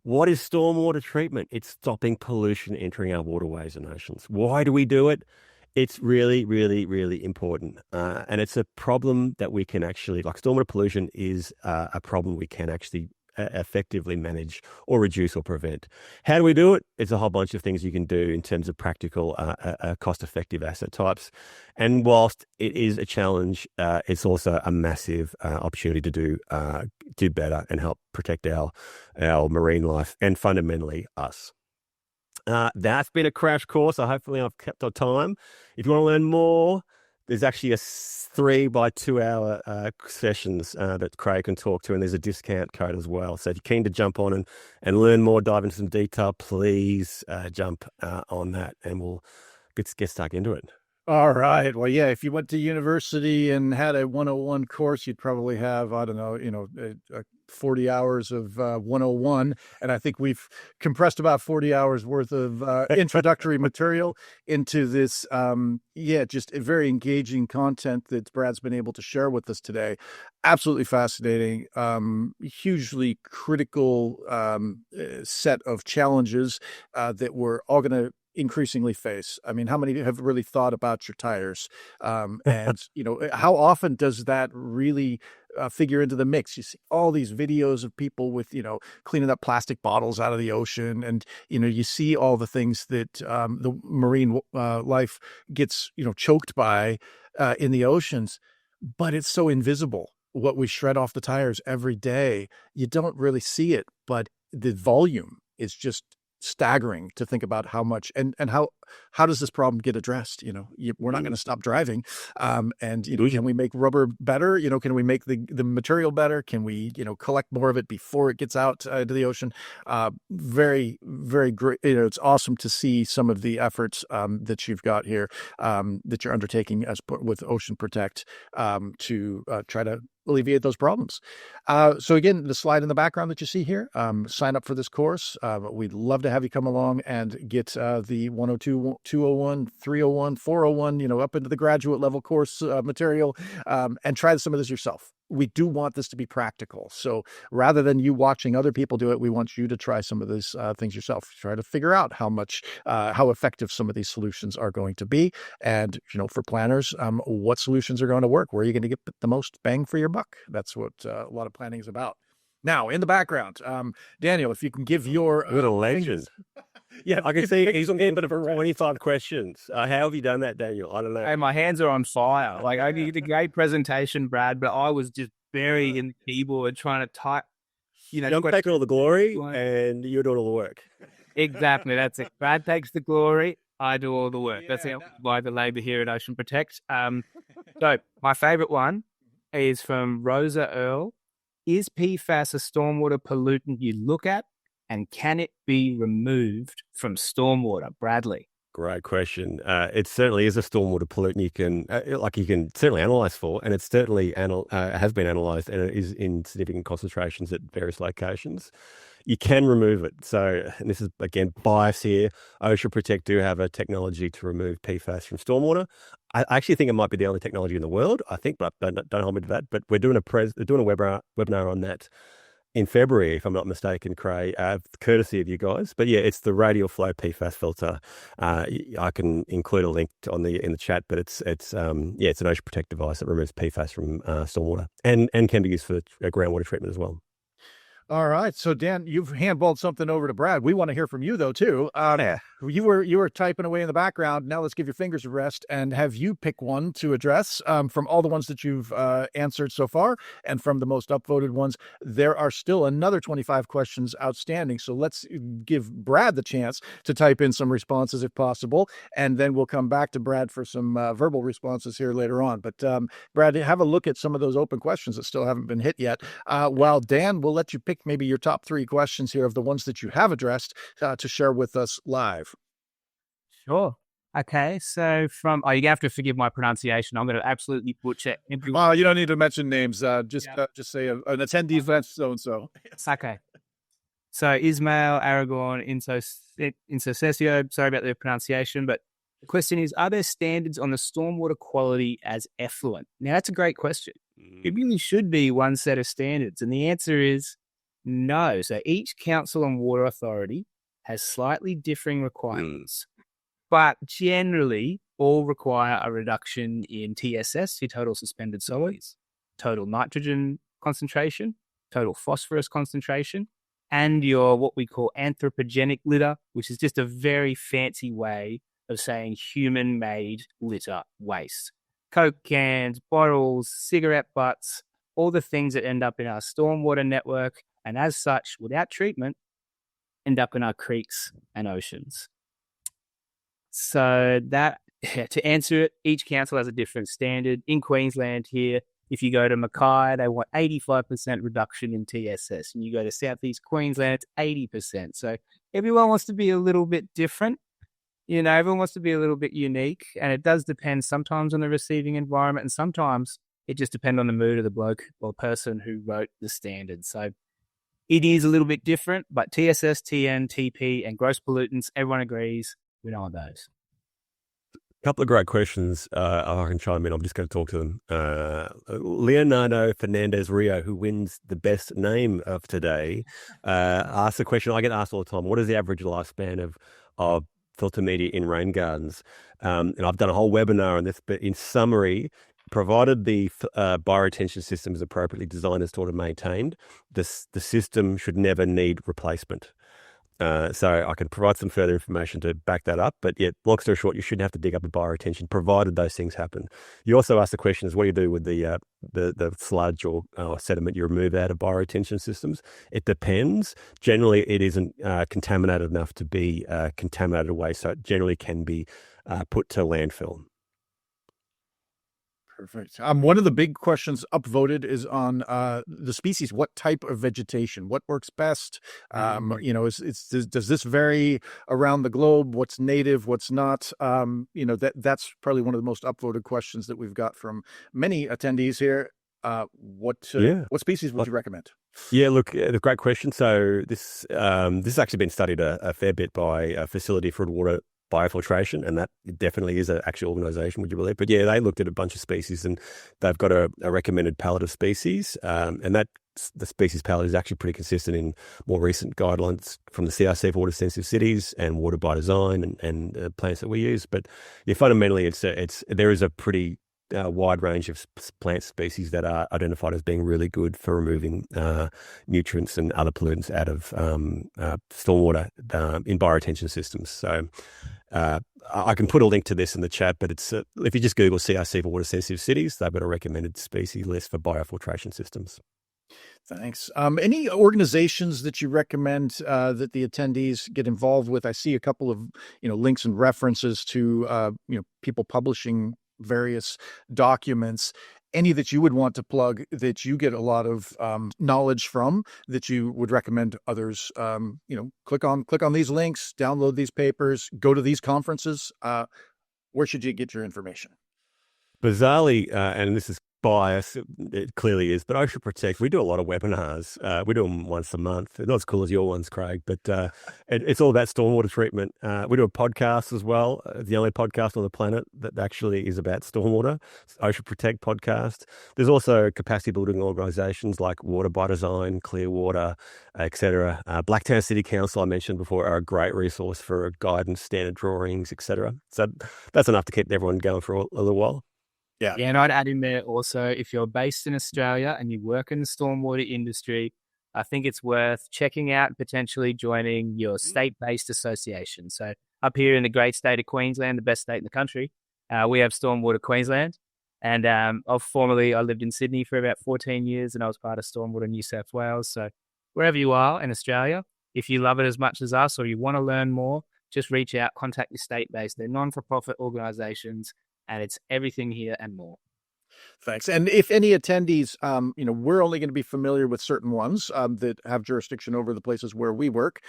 What is stormwater treatment? It's stopping pollution entering our waterways and oceans. Why do we do it? It's really, really, really important. And it's a problem that we can actually, like stormwater pollution is a problem we can actually effectively manage or reduce or prevent. How do we do it? It's a whole bunch of things you can do in terms of practical, cost-effective asset types. And whilst it is a challenge, it's also a massive opportunity to do better and help protect our marine life and fundamentally us. That's been a crash course. Hopefully I've kept on time. If you want to learn more, there's actually a 3 by 2 hour sessions that Craig can talk to, and there's a discount code as well. So if you're keen to jump on and learn more, dive into some detail, please jump on that, and we'll get stuck into it. All right. Well, yeah, if you went to university and had a 101 course, you'd probably have, 40 hours of 101. And I think we've compressed about 40 hours worth of introductory material into this, just a very engaging content that Brad's been able to share with us today. Absolutely fascinating, hugely critical set of challenges that we're all going to increasingly face. I mean, how many have really thought about your tires? And, how often does that really figure into the mix? You see all these videos of people with, cleaning up plastic bottles out of the ocean. And, you see all the things that the marine life gets, choked by in the oceans, but it's so invisible. What we shred off the tires every day, you don't really see it, but the volume is just staggering to think about how much and how does this problem get addressed? We're not going to stop driving, and can we make rubber better? Can we make the material better? Can we collect more of it before it gets out to the ocean? Very, very great. It's awesome to see some of the efforts that you've got here, that you're undertaking with Ocean Protect to try to alleviate those problems. So again, the slide in the background that you see here, sign up for this course. We'd love to have you come along and get the 102, 201, 301, 401, up into the graduate level course material, and try some of this yourself. We do want this to be practical. So rather than you watching other people do it, we want you to try some of these things yourself. Try to figure out how effective some of these solutions are going to be. And, for planners, what solutions are going to work? Where are you going to get the most bang for your buck? That's what a lot of planning is about. Now, in the background, Daniel, if you can give your... What a legend. Yeah, I can see he's on a bit of 25 questions. How have you done that, Daniel? I don't know. Hey, my hands are on fire. Like, I did a great presentation, Brad, but I was just buried in the keyboard trying to type. I'm taking all the glory, and you're doing all the work. Exactly, that's it. Brad takes the glory, I do all the work. That's how by the labour here at Ocean Protect. So my favourite one is from Rosa Earl. Is PFAS a stormwater pollutant you look at? And can it be removed from stormwater? Bradley. Great question. It certainly is a stormwater pollutant you can certainly analyse for, and it's certainly has been analysed, and it is in significant concentrations at various locations. You can remove it. So, and this is, again, bias here. Ocean Protect do have a technology to remove PFAS from stormwater. I actually think it might be the only technology in the world, but don't hold me to that. But we're doing a webinar on that in February, if I'm not mistaken, Craig, courtesy of you guys. But yeah, it's the radial flow PFAS filter. I can include a link in the chat, but it's an Ocean Protect device that removes PFAS from stormwater and can be used for groundwater treatment as well. All right. So Dan, you've handballed something over to Brad. We want to hear from you though, too. You were typing away in the background. Now let's give your fingers a rest and have you pick one to address from all the ones that you've answered so far and from the most upvoted ones. There are still another 25 questions outstanding. So let's give Brad the chance to type in some responses if possible. And then we'll come back to Brad for some verbal responses here later on. But Brad, have a look at some of those open questions that still haven't been hit yet. While Dan, we'll let you pick maybe your top 3 questions here of the ones that you have addressed to share with us live. Sure. Okay, so you're going to have to forgive my pronunciation. I'm going to absolutely butcher every. Oh, you don't need to mention names. Just say an attendee event so-and-so. Okay. So Ismail, Aragon, Insocesio, sorry about the pronunciation, but the question is, are there standards on the stormwater quality as effluent? Now, that's a great question. It really should be one set of standards. And the answer is no. So each council and water authority has slightly differing requirements, but generally all require a reduction in TSS, your total suspended solids, total nitrogen concentration, total phosphorus concentration, and your what we call anthropogenic litter, which is just a very fancy way of saying human-made litter waste. Coke cans, bottles, cigarette butts, all the things that end up in our stormwater network, and as such, without treatment, end up in our creeks and oceans. So to answer it, each council has a different standard. In Queensland here, if you go to Mackay, they want 85% reduction in TSS. And you go to Southeast Queensland, it's 80%. So everyone wants to be a little bit different. Everyone wants to be a little bit unique. And it does depend sometimes on the receiving environment. And sometimes it just depends on the mood of the bloke or person who wrote the standard. So it is a little bit different. But TSS, TN, TP, and gross pollutants, everyone agrees we don't want those. A couple of great questions. I can chime in. I'm just going to talk to them. Leonardo Fernandez Rio, who wins the best name of today, asked a question I get asked all the time. What is the average lifespan of filter media in rain gardens? And I've done a whole webinar on this, but in summary, provided the bioretention system is appropriately designed and stored and maintained, the system should never need replacement. So I can provide some further information to back that up. But yeah, long story short, you shouldn't have to dig up a bioretention, provided those things happen. You also asked the question is, what do you do with the sludge or sediment you remove out of bioretention systems? It depends. Generally, it isn't contaminated enough to be contaminated away, so it generally can be put to landfill. Perfect. One of the big questions upvoted is on the species. What type of vegetation? What works best? Does this vary around the globe? What's native? What's not? That's probably one of the most upvoted questions that we've got from many attendees here. What species would you recommend? Yeah, look, a great question. So this has actually been studied a fair bit by a facility for water biofiltration, and that definitely is an actual organisation, would you believe? But yeah, they looked at a bunch of species, and they've got a recommended palette of species, and that the species palette is actually pretty consistent in more recent guidelines from the CRC for water sensitive cities and water by design and plants that we use. But yeah, fundamentally, there is a pretty wide range of plant species that are identified as being really good for removing nutrients and other pollutants out of stormwater in bioretention systems. So I can put a link to this in the chat, but it's if you just Google CRC for water sensitive cities, they've got a recommended species list for biofiltration systems. Thanks. Any organizations that you recommend that the attendees get involved with? I see a couple of links and references to people publishing various documents. Any that you would want to plug that you get a lot of knowledge from that you would recommend others? Click on these links, download these papers, go to these conferences. Where should you get your information? Bizarrely, and this is bias, it clearly is, but Ocean Protect, we do a lot of webinars. We do them once a month. They're not as cool as your ones, Craig, but it's all about stormwater treatment. We do a podcast as well, the only podcast on the planet that actually is about stormwater, Ocean Protect podcast. There's also capacity building organisations like Water by Design, Clearwater, etc. Blacktown City Council, I mentioned before, are a great resource for guidance, standard drawings, etc. So that's enough to keep everyone going for a little while. Yeah, and I'd add in there also, if you're based in Australia and you work in the stormwater industry, I think it's worth checking out, potentially joining your state-based association. So up here in the great state of Queensland, the best state in the country, we have Stormwater Queensland. And I lived in Sydney for about 14 years, and I was part of Stormwater New South Wales. So wherever you are in Australia, if you love it as much as us or you want to learn more, just reach out, contact your state-based. They're non-for-profit organizations, and it's everything here and more. Thanks. And if any attendees, we're only going to be familiar with certain ones that have jurisdiction over the places where we work.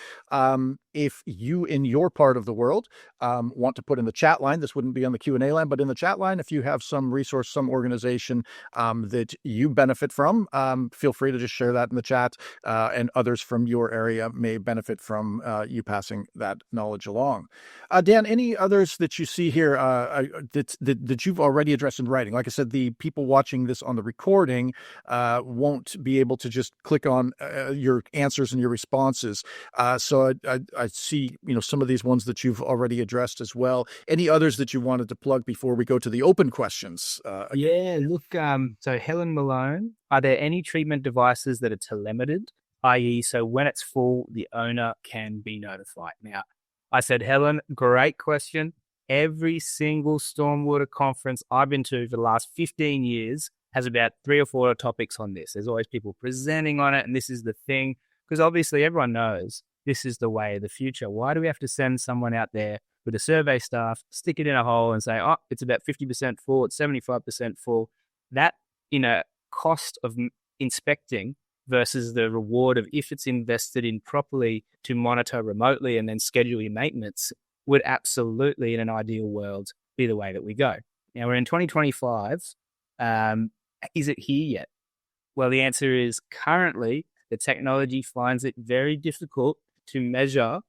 If you in your part of the world want to put in the chat line, this wouldn't be on the Q&A line, but in the chat line, if you have some resource, some organization that you benefit from, feel free to just share that in the chat, and others from your area may benefit from you passing that knowledge along. Dan, any others that you see here that you've already addressed in writing? Like I said, the people watching this on the recording won't be able to just click on your answers and your responses. So I see, some of these ones that you've already addressed as well. Any others that you wanted to plug before we go to the open questions? So Helen Malone, are there any treatment devices that are telemetered, i.e. so when it's full, the owner can be notified? Now, I said, Helen, great question. Every single stormwater conference I've been to for the last 15 years has about 3 or 4 topics on this. There's always people presenting on it, and this is the thing, because obviously everyone knows this is the way of the future. Why do we have to send someone out there with a survey staff, stick it in a hole and say, oh, it's about 50% full, it's 75% full? That, cost of inspecting versus the reward of if it's invested in properly to monitor remotely and then schedule your maintenance would absolutely, in an ideal world, be the way that we go. Now, we're in 2025. Is it here yet? Well, the answer is currently the technology finds it very difficult to measure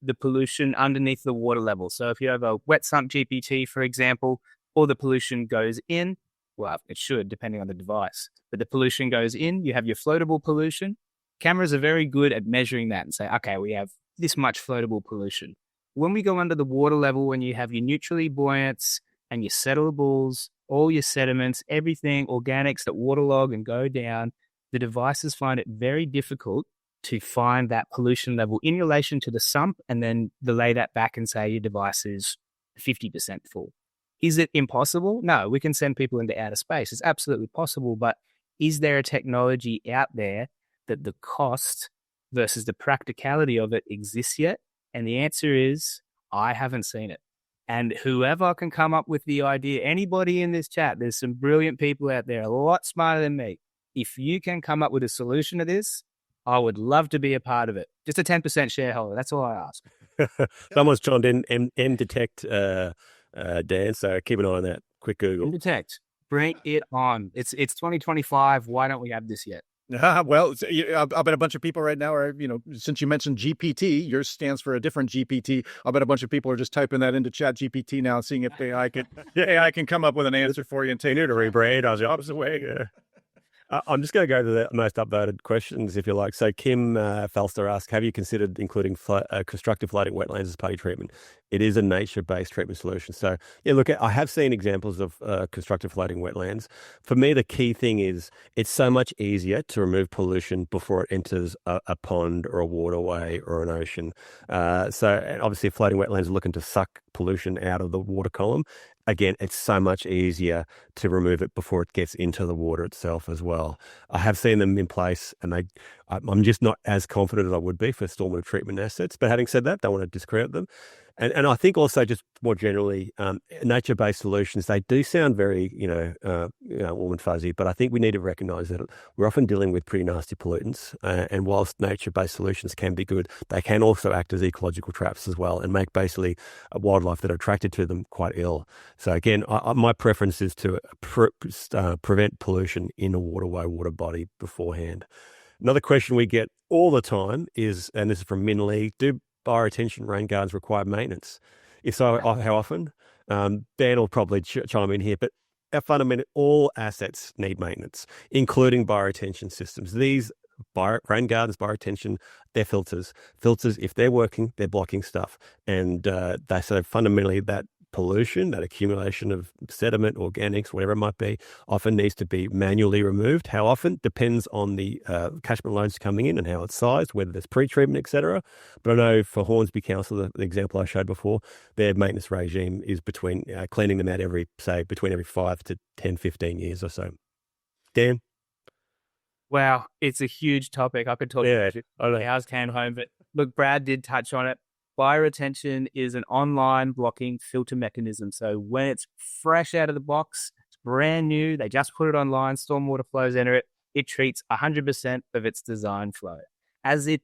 the pollution underneath the water level. So if you have a wet sump GPT, for example, all the pollution goes in. Well, it should, depending on the device. But the pollution goes in. You have your floatable pollution. Cameras are very good at measuring that and say, okay, we have this much floatable pollution. When we go under the water level, when you have your neutrally buoyants and your settleables, all your sediments, everything, organics that waterlog and go down, the devices find it very difficult to find that pollution level in relation to the sump and then lay that back and say your device is 50% full. Is it impossible? No, we can send people into outer space. It's absolutely possible, but is there a technology out there that the cost versus the practicality of it exists yet? And the answer is, I haven't seen it. And whoever can come up with the idea, anybody in this chat, there's some brilliant people out there, a lot smarter than me. If you can come up with a solution to this, I would love to be a part of it. Just a 10% shareholder. That's all I ask. Someone's joined in M-Detect, Dan, so keep an eye on that. Quick Google. M-Detect. Bring it on. It's 2025. Why don't we have this yet? Well, I bet a bunch of people right now are, since you mentioned GPT, yours stands for a different GPT. I bet a bunch of people are just typing that into Chat GPT now, seeing if AI can come up with an answer for you and take it to rebrand on the opposite way. I'm just going to go to the most upvoted questions, if you like. So Kim Falster asked, have you considered including constructive floating wetlands as part of treatment? It is a nature-based treatment solution. So, yeah, look, I have seen examples of constructive floating wetlands. For me, the key thing is it's so much easier to remove pollution before it enters a pond or a waterway or an ocean. So obviously, floating wetlands are looking to suck pollution out of the water column. Again, it's so much easier to remove it before it gets into the water itself as well. I have seen them in place, and I'm just not as confident as I would be for stormwater treatment assets. But having said that, don't want to discredit them. And I think also just more generally, nature-based solutions, they do sound very, warm and fuzzy, but I think we need to recognise that we're often dealing with pretty nasty pollutants. And whilst nature-based solutions can be good, they can also act as ecological traps as well and make basically wildlife that are attracted to them quite ill. So again, my preference is to prevent pollution in a waterway, water body beforehand. Another question we get all the time is, and this is from Min Lee, do bioretention rain gardens require maintenance? If so, how often? Dan will probably chime in here, but fundamentally, all assets need maintenance, including bioretention systems. These rain gardens, bioretention, they're filters. Filters, if they're working, they're blocking stuff. And so fundamentally, that pollution, that accumulation of sediment, organics, whatever it might be, often needs to be manually removed. How often depends on the catchment loads coming in and how it's sized, whether there's pre-treatment, etc. But I know for Hornsby Council, the example I showed before, their maintenance regime is between cleaning them out between every 5 to 10, 15 years or so. Dan? Wow, it's a huge topic. I could talk about it. Hours came home, but look, Brad did touch on it. Bioretention is an online blocking filter mechanism. So when it's fresh out of the box, it's brand new, they just put it online, stormwater flows enter it, it treats 100% of its design flow. As it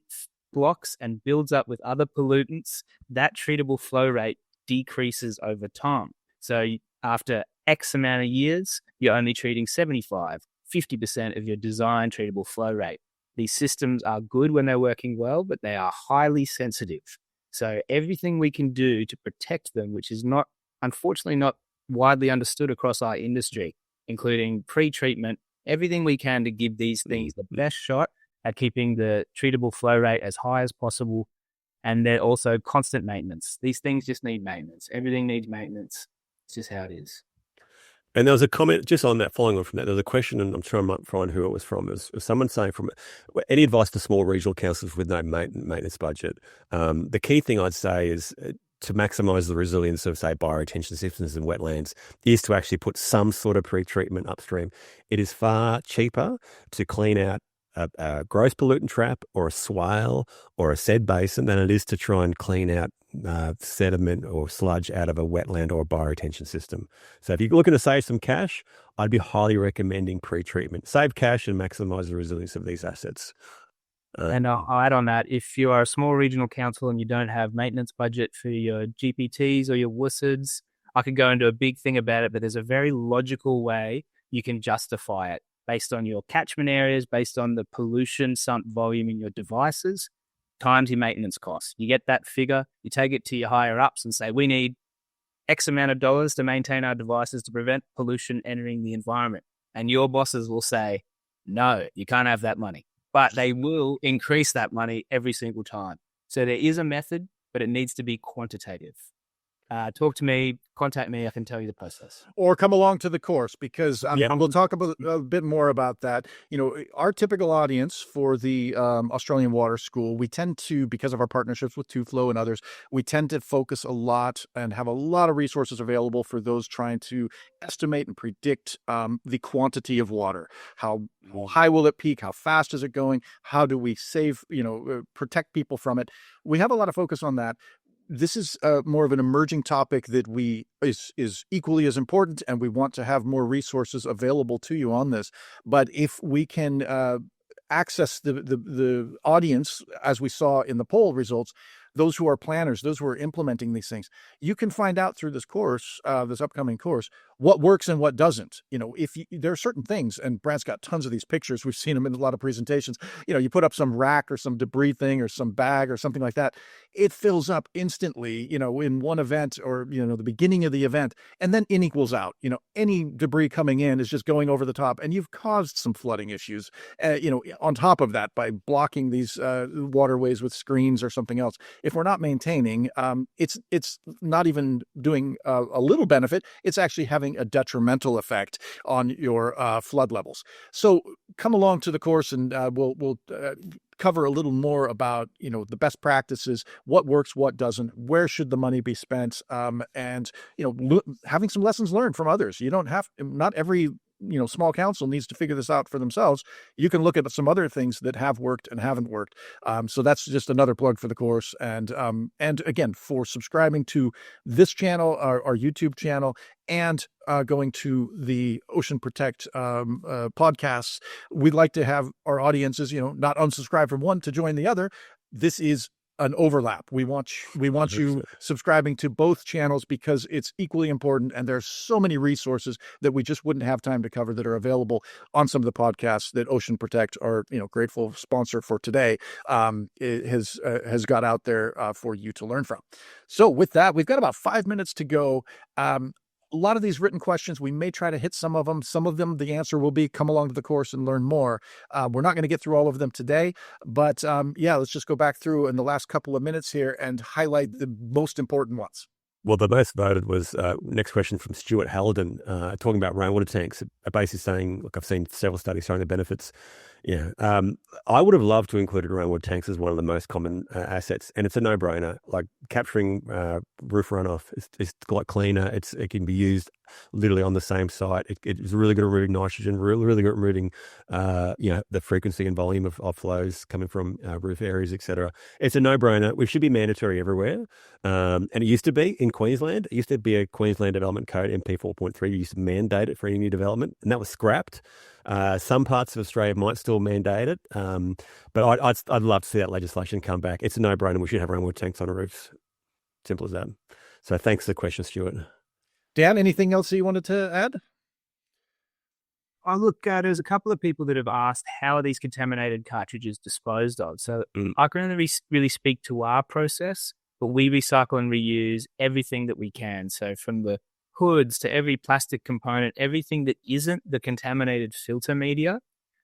blocks and builds up with other pollutants, that treatable flow rate decreases over time. So after X amount of years, you're only treating 50% of your design treatable flow rate. These systems are good when they're working well, but they are highly sensitive. So everything we can do to protect them, which is unfortunately not widely understood across our industry, including pre-treatment, everything we can to give these things the best shot at keeping the treatable flow rate as high as possible. And they're also constant maintenance. These things just need maintenance. Everything needs maintenance. It's just how it is. And there was a comment just on that, following on from that, there was a question, and I'm sure I might find who it was from. It was someone saying any advice to small regional councils with no maintenance budget? The key thing I'd say is to maximise the resilience of, say, bioretention systems and wetlands is to actually put some sort of pre-treatment upstream. It is far cheaper to clean out a gross pollutant trap or a swale or a sed basin than it is to try and clean out sediment or sludge out of a wetland or a bioretention system. So if you're looking to save some cash, I'd be highly recommending pre-treatment. Save cash and maximise the resilience of these assets. And I'll add on that, if you are a small regional council and you don't have maintenance budget for your GPTs or your WUSIDs, I could go into a big thing about it, but there's a very logical way you can justify it based on your catchment areas, based on the pollution sump volume in your devices, times your maintenance costs. You get that figure, you take it to your higher ups and say, we need X amount of dollars to maintain our devices to prevent pollution entering the environment. And your bosses will say, no, you can't have that money. But they will increase that money every single time. So there is a method, but it needs to be quantitative. Talk to me, contact me, I can tell you the process. Or come along to the course, because we'll talk a bit more about that. You know, our typical audience for the Australian Water School, we tend to, because of our partnerships with Tuflo and others, we tend to focus a lot and have a lot of resources available for those trying to estimate and predict the quantity of water. How high will it peak? How fast is it going? How do we save, protect people from it? We have a lot of focus on that. This is more of an emerging topic that is equally as important, and we want to have more resources available to you on this. But if we can access the audience, as we saw in the poll results, those who are planners, those who are implementing these things, you can find out through this course, this upcoming course, what works and what doesn't. There are certain things, and Brad's got tons of these pictures. We've seen them in a lot of presentations. You put up some rack or some debris thing or some bag or something like that. It fills up instantly, in one event or, the beginning of the event, and then it equals out. Any debris coming in is just going over the top, and you've caused some flooding issues, on top of that by blocking these waterways with screens or something else. If we're not maintaining, it's not even doing a little benefit. It's actually having a detrimental effect on your flood levels. So come along to the course, and we'll cover a little more about the best practices, what works, what doesn't, where should the money be spent, and having some lessons learned from others. Not every small council needs to figure this out for themselves. You can look at some other things that have worked and haven't worked. So that's just another plug for the course. And again, for subscribing to this channel, our YouTube channel, and going to the Ocean Protect podcasts, we'd like to have our audiences, not unsubscribe from one to join the other. This is an overlap. We want you subscribing to both channels because it's equally important, and there's so many resources that we just wouldn't have time to cover that are available on some of the podcasts that Ocean Protect, our grateful sponsor for today, has got out there for you to learn from. So with that, we've got about 5 minutes to go. A lot of these written questions, we may try to hit some of them. Some of them, the answer will be come along to the course and learn more. We're not going to get through all of them today, but let's just go back through in the last couple of minutes here and highlight the most important ones. Well, the most voted was next question from Stuart Hallidan, talking about rainwater tanks. Basically saying, look, I've seen several studies showing the benefits. Yeah, I would have loved to include rainwater tanks as one of the most common assets, and it's a no-brainer. Like capturing roof runoff is a lot cleaner. It can be used literally on the same site. It's really good at removing nitrogen, really good at removing the frequency and volume of flows coming from roof areas, etc. It's a no-brainer. It should be mandatory everywhere. And it used to be in Queensland. It used to be a Queensland Development Code, MP 4.3. We used to mandate it for any new development, and that was scrapped. Some parts of Australia might still mandate it, but I'd love to see that legislation come back. It's a no-brainer. We should have rainwater tanks on our roofs. Simple as that. So thanks for the question, Stuart. Dan, anything else that you wanted to add? Oh, look, there's a couple of people that have asked, how are these contaminated cartridges disposed of? So I can only really speak to our process, but we recycle and reuse everything that we can. So from the hoods to every plastic component, everything that isn't the contaminated filter media,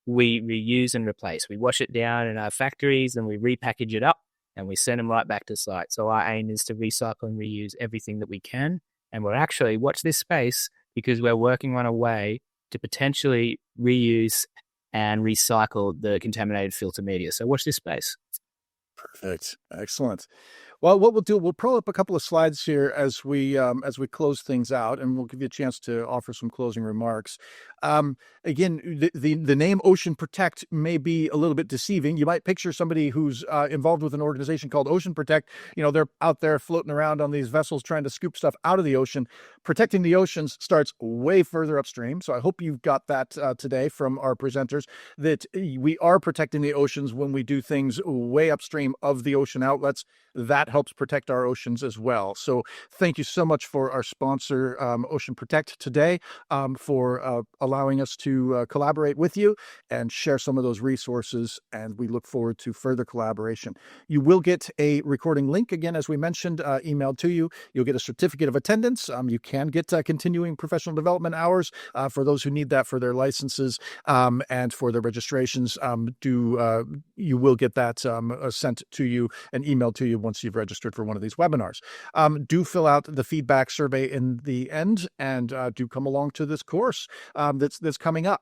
we reuse and replace. We wash it down in our factories and we repackage it up and we send them right back to site. So our aim is to recycle and reuse everything that we can. And we're actually, watch this space, because we're working on a way to potentially reuse and recycle the contaminated filter media. So watch this space. Perfect. Excellent. Well, what we'll do, we'll pull up a couple of slides here as we close things out, and we'll give you a chance to offer some closing remarks. Again, the name Ocean Protect may be a little bit deceiving. You might picture somebody who's involved with an organization called Ocean Protect. You know, they're out there floating around on these vessels trying to scoop stuff out of the ocean. Protecting the oceans starts way further upstream. So I hope you've got that today from our presenters, that we are protecting the oceans when we do things way upstream of the ocean outlets. That helps protect our oceans as well. So thank you so much for our sponsor, Ocean Protect today, for allowing us to collaborate with you and share some of those resources. And we look forward to further collaboration. You will get a recording link, again, as we mentioned, emailed to you. You'll get a certificate of attendance. You can get continuing professional development hours for those who need that for their licenses and for their registrations. You will get that sent to you and emailed to you once you've registered for one of these webinars. Do fill out the feedback survey in the end, and do come along to this course that's coming up.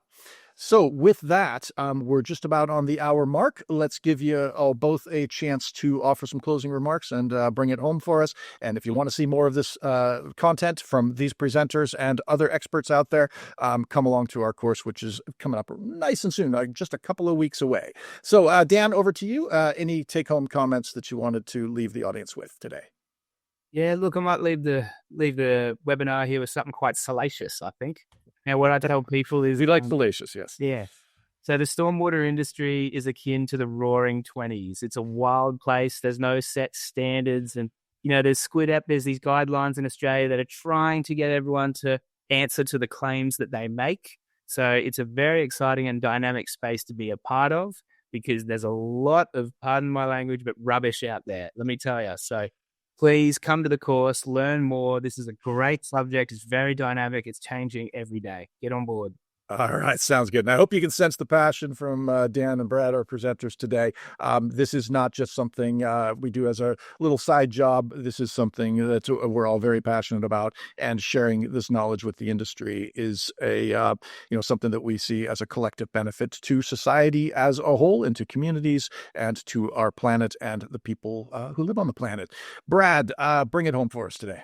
So with that, we're just about on the hour mark. Let's give you all both a chance to offer some closing remarks and bring it home for us. And if you want to see more of this content from these presenters and other experts out there, come along to our course, which is coming up nice and soon, just a couple of weeks away. So Dan, over to you. Any take-home comments that you wanted to leave the audience with today? Yeah, look, I might leave the webinar here with something quite salacious, I think. Now, what I tell people is... We like salacious, yes. Yeah. So the stormwater industry is akin to the roaring 20s. It's a wild place. There's no set standards. And, there's there's these guidelines in Australia that are trying to get everyone to answer to the claims that they make. So it's a very exciting and dynamic space to be a part of, because there's a lot of, pardon my language, but rubbish out there, let me tell you. So please come to the course, learn more. This is a great subject. It's very dynamic. It's changing every day. Get on board. All right. Sounds good. And I hope you can sense the passion from Dan and Brad, our presenters today. This is not just something we do as a little side job. This is something that we're all very passionate about, and sharing this knowledge with the industry is something that we see as a collective benefit to society as a whole, and to communities, and to our planet and the people who live on the planet. Brad, bring it home for us today.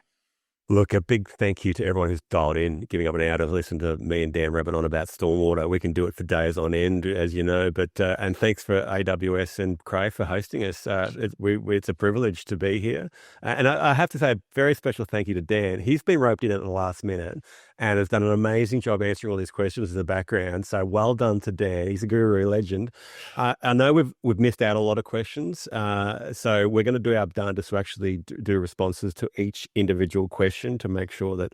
Look, a big thank you to everyone who's dialed in, giving up an hour to listen to me and Dan rabbit on about stormwater. We can do it for days on end, as you know, but and thanks for AWS and Cray for hosting us. It's a privilege to be here. And I have to say a very special thank you to Dan. He's been roped in at the last minute and has done an amazing job answering all these questions in the background. So well done to Dan. He's a guru legend. I know we've missed out a lot of questions, so we're going to do our darndest to actually do responses to each individual question to make sure that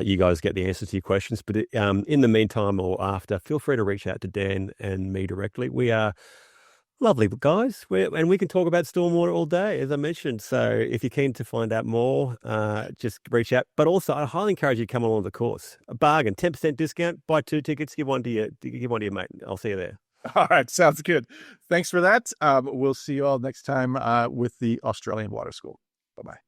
you guys get the answers to your questions. But in the meantime or after, feel free to reach out to Dan and me directly. We are lovely guys, and we can talk about stormwater all day, as I mentioned. So if you're keen to find out more, just reach out. But also, I highly encourage you to come along the course. A bargain, 10% discount, buy 2 tickets, give one to your mate. I'll see you there. All right, sounds good. Thanks for that. We'll see you all next time with the Australian Water School. Bye-bye.